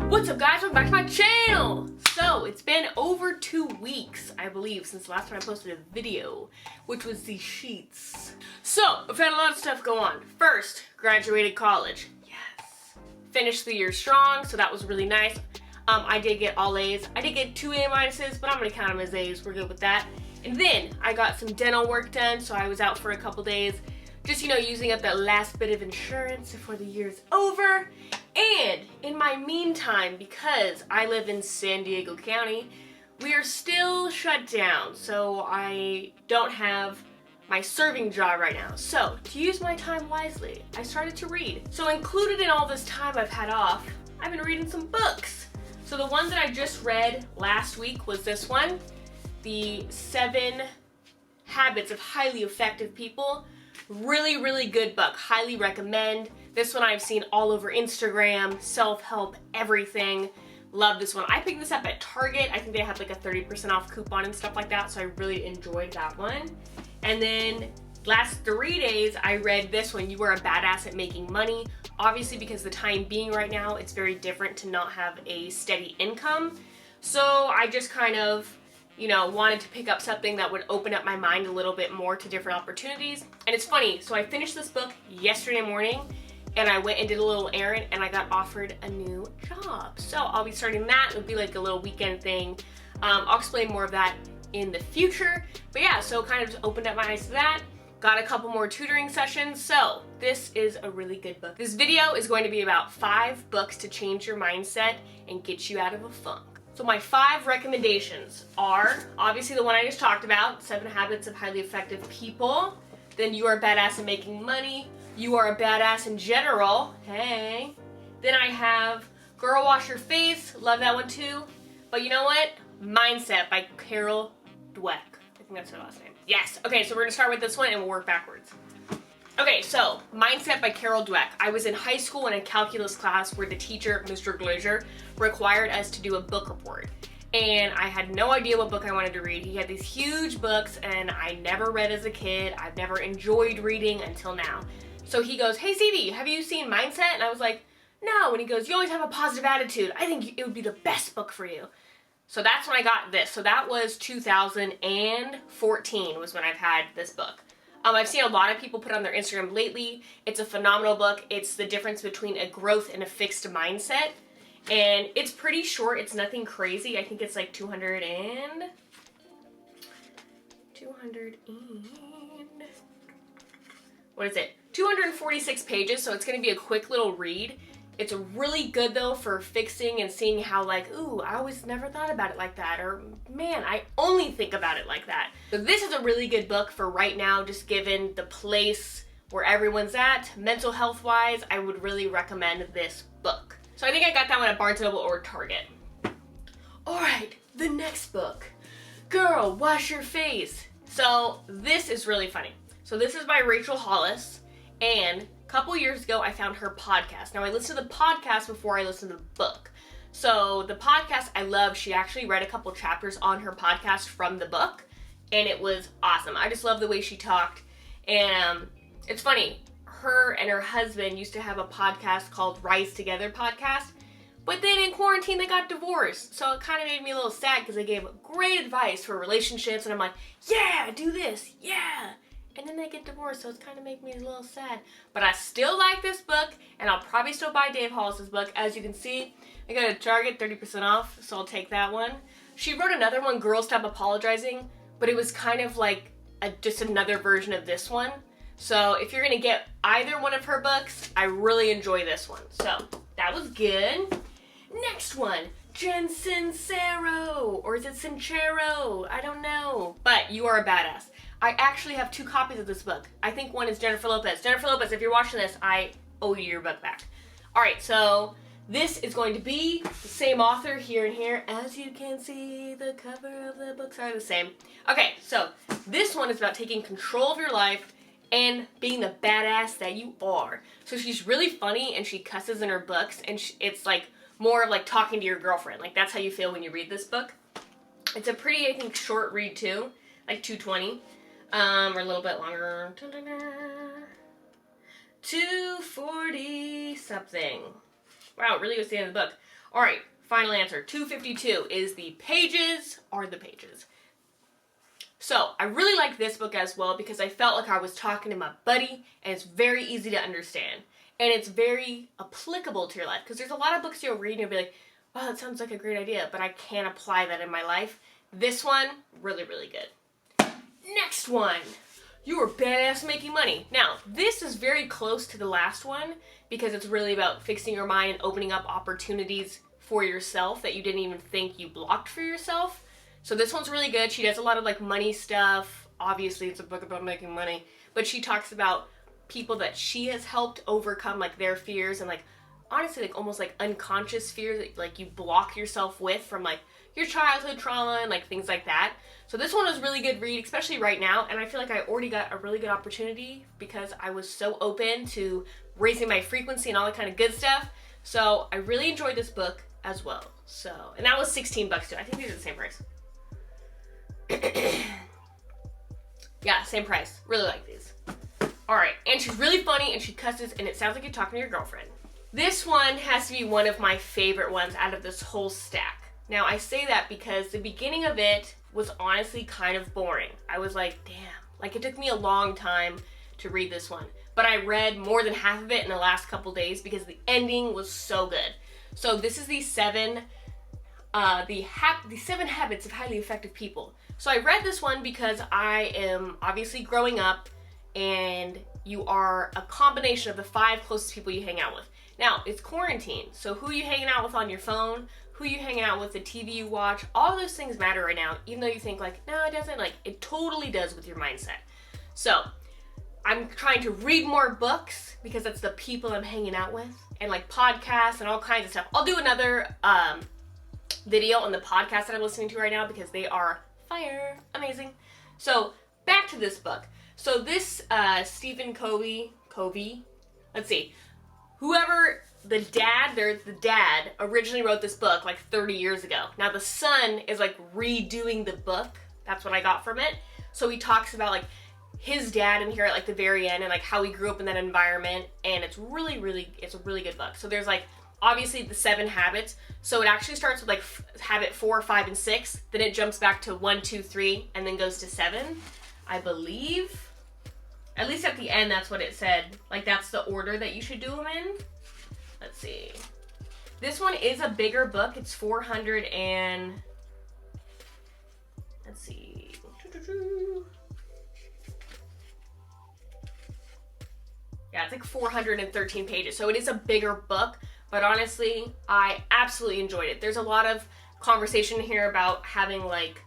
What's up guys, welcome back to my channel! So, it's been over 2 weeks, I believe, since the last time I posted a video, which was the sheets. So, I've had a lot of stuff go on. First, graduated college. Yes. Finished the year strong, so that was really nice. I did get all A's. I did get 2 A-minuses, but I'm gonna count them as A's. We're good with that. And then, I got some dental work done, so I was out for a couple days. Just, using up that last bit of insurance before the year's over. And in my meantime, because I live in San Diego County, we are still shut down. So I don't have my serving job right now. So to use my time wisely, I started to read. So included in all this time I've had off, I've been reading some books. So the one that I just read last week was this one, The 7 Habits of Highly Effective People. Really, really good book. Highly recommend. This one I've seen all over Instagram, self-help, everything. Love this one. I picked this up at Target. I think they had like a 30% off coupon and stuff like that, so I really enjoyed that one. And then last 3 days, I read this one, You Are a Badass at Making Money. Obviously, because the time being right now, it's very different to not have a steady income. So I just kind of wanted to pick up something that would open up my mind a little bit more to different opportunities. And it's funny, so I finished this book yesterday morning and I went and did a little errand and I got offered a new job. So I'll be starting that. It'll be like a little weekend thing. I'll explain more of that in the future. But yeah, so kind of just opened up my eyes to that. Got a couple more tutoring sessions. So this is a really good book. This video is going to be about 5 books to change your mindset and get you out of a funk. So my 5 recommendations are, obviously the one I just talked about, 7 Habits of Highly Effective People. Then You Are a Badass at Making Money. You Are a Badass in General. Hey. Then I have Girl Wash Your Face. Love that one too. But you know what? Mindset by Carol Dweck. I think that's her last name. Yes. Okay, so we're gonna start with this one and we'll work backwards. Okay, so Mindset by Carol Dweck. I was in high school in a calculus class where the teacher, Mr. Glazer, required us to do a book report. And I had no idea what book I wanted to read. He had these huge books and I never read as a kid. I've never enjoyed reading until now. So he goes, hey Stevie, have you seen Mindset? And I was like, no. And he goes, you always have a positive attitude. I think it would be the best book for you. So that's when I got this. So that was 2014 was when I've had this book. I've seen a lot of people put on their Instagram lately. It's a phenomenal book. It's the difference between a growth and a fixed mindset. And it's pretty short. It's nothing crazy. I think it's like 200 and... What is it? 246 pages, so it's going to be a quick little read. It's really good though for fixing and seeing how like, ooh, I always never thought about it like that, or man, I only think about it like that. So this is a really good book for right now, just given the place where everyone's at, mental health wise. I would really recommend this book. So I think I got that one at Barnes & Noble or Target. All right, the next book, Girl Wash Your Face. So this is really funny. So this is by Rachel Hollis, and a couple years ago, I found her podcast. Now, I listened to the podcast before I listened to the book. So the podcast I love, she actually read a couple chapters on her podcast from the book, and it was awesome. I just love the way she talked. And it's funny, her and her husband used to have a podcast called Rise Together Podcast, but then in quarantine, they got divorced. So it kind of made me a little sad because they gave great advice for relationships, and I'm like, yeah, do this, yeah. And then they get divorced, so it's kind of making me a little sad. But I still like this book, and I'll probably still buy Dave Hollis' book. As you can see, I got a Target 30% off, so I'll take that one. She wrote another one, Girl Stop Apologizing, but it was kind of like just another version of this one. So if you're going to get either one of her books, I really enjoy this one. So that was good. Next one, Jen Sincero, or is it Sincero? I don't know. But You Are a Badass. I actually have 2 copies of this book. I think one is Jennifer Lopez. Jennifer Lopez, if you're watching this, I owe you your book back. All right, so this is going to be the same author here and here. As you can see, the cover of the books are the same. Okay, so this one is about taking control of your life and being the badass that you are. So she's really funny and she cusses in her books, and it's like more of like talking to your girlfriend. Like that's how you feel when you read this book. It's a pretty, I think, short read too, like 220. Or a little bit longer. 240 something. Wow, it really was the end of the book. All right, final answer. 252 is the pages are the pages. So I really like this book as well because I felt like I was talking to my buddy, and it's very easy to understand. And it's very applicable to your life because there's a lot of books you'll read and you'll be like, wow, that sounds like a great idea, but I can't apply that in my life. This one, really, really good. Next one. You are badass making money. Now, this is very close to the last one because it's really about fixing your mind and opening up opportunities for yourself that you didn't even think you blocked for yourself. So this one's really good. She does a lot of like money stuff. Obviously, it's a book about making money, but she talks about people that she has helped overcome like their fears and like honestly like almost like unconscious fears that like you block yourself with from like your childhood trauma and like things like that. So this one was a really good read, especially right now, and I feel like I already got a really good opportunity because I was so open to raising my frequency and all that kind of good stuff. So I really enjoyed this book as well. So, and that was $16 too. I think these are the same price. Yeah, same price. Really like these. Alright, and she's really funny and she cusses and it sounds like you're talking to your girlfriend. This one has to be one of my favorite ones out of this whole stack. Now I say that because the beginning of it was honestly kind of boring. I was like, damn, like it took me a long time to read this one. But I read more than half of it in the last couple days because the ending was so good. So this is the seven habits of highly effective people. So I read this one because I am obviously growing up and you are a combination of the 5 closest people you hang out with. Now, it's quarantine, so who are you hanging out with on your phone? Who are you hanging out with, the TV you watch? All those things matter right now, even though you think like, no, it doesn't. Like, it totally does with your mindset. So, I'm trying to read more books because that's the people I'm hanging out with, and like podcasts and all kinds of stuff. I'll do another video on the podcast that I'm listening to right now because they are fire, amazing. So, back to this book. So this Stephen Covey, let's see, whoever the dad originally wrote this book like 30 years ago. Now the son is like redoing the book. That's what I got from it. So he talks about like his dad in here at like the very end and like how he grew up in that environment, and it's really, it's a really good book. So there's like obviously the 7 habits. So it actually starts with like habit 4, 5, and 6. Then it jumps back to 1, 2, 3, and then goes to 7, I believe. At least at the end, that's what it said. Like, that's the order that you should do them in. Let's see. This one is a bigger book. It's 400 and... Let's see. Yeah, it's like 413 pages. So it is a bigger book. But honestly, I absolutely enjoyed it. There's a lot of conversation here about having, like...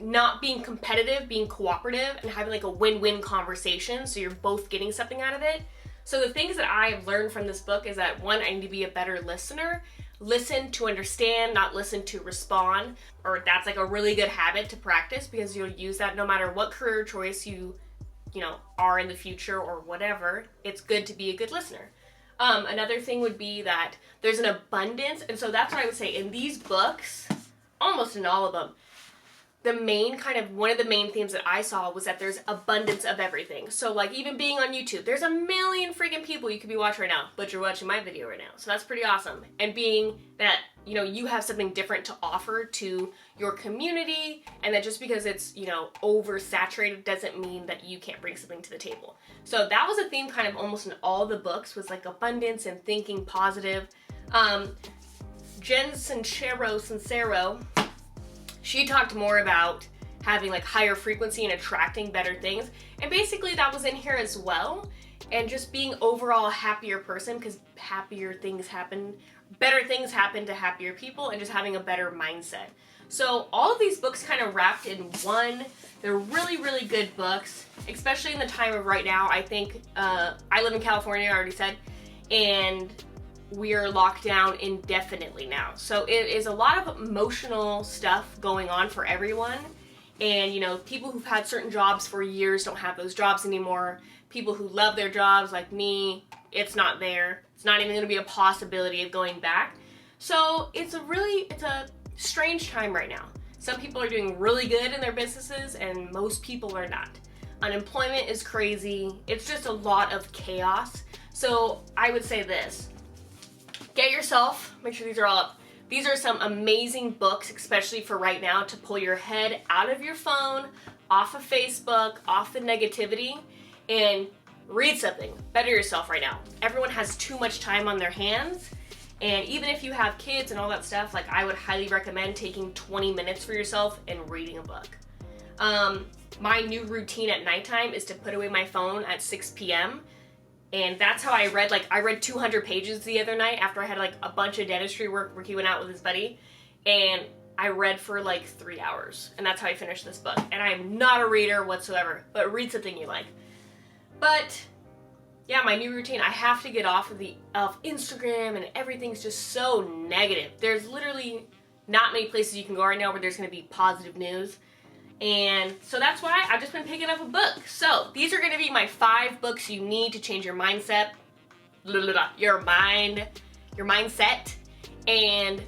not being competitive, being cooperative, and having like a win-win conversation so you're both getting something out of it. So the things that I have learned from this book is that 1, I need to be a better listener. Listen to understand, not listen to respond. Or that's like a really good habit to practice because you'll use that no matter what career choice you are in the future or whatever. It's good to be a good listener. Another thing would be that there's an abundance, and so that's what I would say in these books, almost in all of them, one of the main themes that I saw was that there's abundance of everything. So like even being on YouTube, there's a million freaking people you could be watching right now, but you're watching my video right now. So that's pretty awesome. And being that, you have something different to offer to your community, and that just because it's, oversaturated doesn't mean that you can't bring something to the table. So that was a theme kind of almost in all the books, was like abundance and thinking positive. Jen Sincero, she talked more about having like higher frequency and attracting better things. And basically that was in here as well. And just being overall a happier person, because better things happen to happier people, and just having a better mindset. So all of these books kind of wrapped in one. They're really, really good books, especially in the time of right now. I think, I live in California, I already said, and we are locked down indefinitely now. So it is a lot of emotional stuff going on for everyone. And, people who've had certain jobs for years don't have those jobs anymore. People who love their jobs, like me, it's not there. It's not even going to be a possibility of going back. So it's a strange time right now. Some people are doing really good in their businesses and most people are not. Unemployment is crazy. It's just a lot of chaos. So I would say this. get yourself, make sure these are all up. These are some amazing books, especially for right now, to pull your head out of your phone, off of Facebook, off the negativity, and read something. Better yourself right now. Everyone has too much time on their hands, and even if you have kids and all that stuff, like I would highly recommend taking 20 minutes for yourself and reading a book. My new routine at nighttime is to put away my phone at 6 p.m. And that's how I read. Like, I read 200 pages the other night after I had like a bunch of dentistry work where he went out with his buddy. And I read for like 3 hours. And that's how I finished this book. And I am not a reader whatsoever, but read something you like. But yeah, my new routine, I have to get off of Instagram, and everything's just so negative. There's literally not many places you can go right now where there's going to be positive news. And so that's why I've just been picking up a book. So these are going to be my 5 books you need to change your mindset, your mindset, and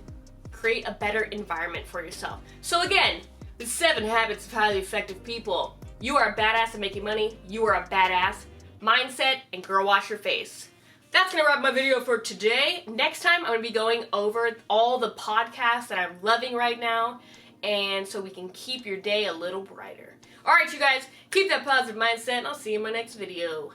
create a better environment for yourself. So again, the 7 Habits of Highly Effective People. You are a badass at making money. You are a badass. Mindset, and girl, wash your face. That's going to wrap my video for today. Next time, I'm going to be going over all the podcasts that I'm loving right now, and so we can keep your day a little brighter. Alright, you guys, keep that positive mindset, and I'll see you in my next video.